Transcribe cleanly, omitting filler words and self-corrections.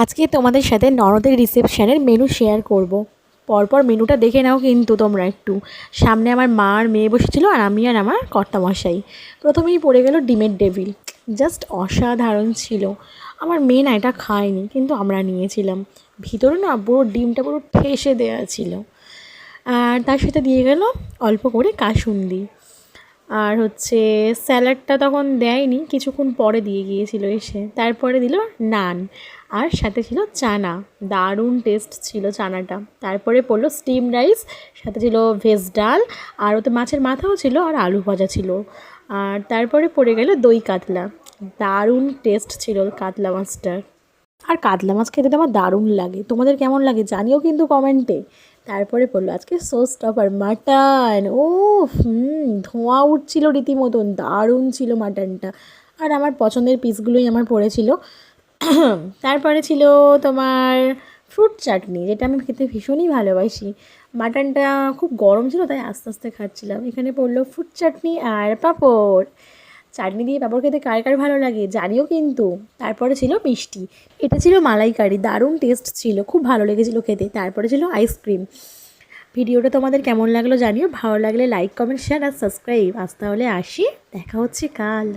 আজকে তোমাদের সাথে ননদের রিসেপশনের মেনু শেয়ার করব। পরপর মেনুটা দেখে নাও কিন্তু তোমরা একটু। সামনে আমার মা আর মেয়ে বসেছিল আর আমি আর আমার কর্তামশাই। প্রথমেই পড়ে গেল ডিমের ডেভিল, জাস্ট অসাধারণ ছিল। আমার মেয়ে না এটা খায়নি, কিন্তু আমরা নিয়েছিলাম। ভিতরে না পুরো ডিমটা পুরো ঠেসে দেওয়া ছিল। আর তার সাথে দিয়ে গেল অল্প করে কাসুন্দি। আর হচ্ছে স্যালাডটা তখন দেয়নি, কিছুক্ষণ পরে দিয়ে গিয়েছিল এসে। তারপরে দিল নান, আর সাথে ছিল চানা। দারুণ টেস্ট ছিল চানাটা। তারপরে পড়লো স্টিম রাইস, সাথে ছিল ভেজ ডাল, আর ওতে মাছের মাথাও ছিল, আর আলু ভাজা ছিল। আর তারপরে পড়ে গেল দই কাতলা। দারুণ টেস্ট ছিল কাতলা মাছটার। আর কাতলা মাছ খেতে তো আমার দারুণ লাগে। তোমাদের কেমন লাগে জানিও কিন্তু কমেন্টে। তারপরে পড়লো আজকে সোস টপার মাটন। ও ধোঁয়া উঠছিল রীতিমতন, দারুণ ছিল মাটনটা। আর আমার পছন্দের পিসগুলোই আমার পড়েছিল। তারপরে ছিল তোমার ফ্রুট চাটনি, যেটা আমি খেতে ভীষণই ভালোবাসি। মাটনটা খুব গরম ছিল, তাই আস্তে আস্তে খাচ্ছিলাম। এখানে পড়লো ফ্রুট চাটনি আর পাঁপড়। চাটনি দিয়ে পাঁপড় খেতে কার কার ভালো লাগে জানিও কিন্তু। তারপরে ছিল মিষ্টি, এটা ছিল মালাইকারি। দারুণ টেস্ট ছিল, খুব ভালো লেগেছিলো খেতে। তারপরে ছিল আইসক্রিম। ভিডিওটা তোমাদের কেমন লাগলো জানিও। ভালো লাগলে লাইক, কমেন্ট, শেয়ার আর সাবস্ক্রাইব। আজ তাহলে আসি, দেখা হচ্ছে কাল।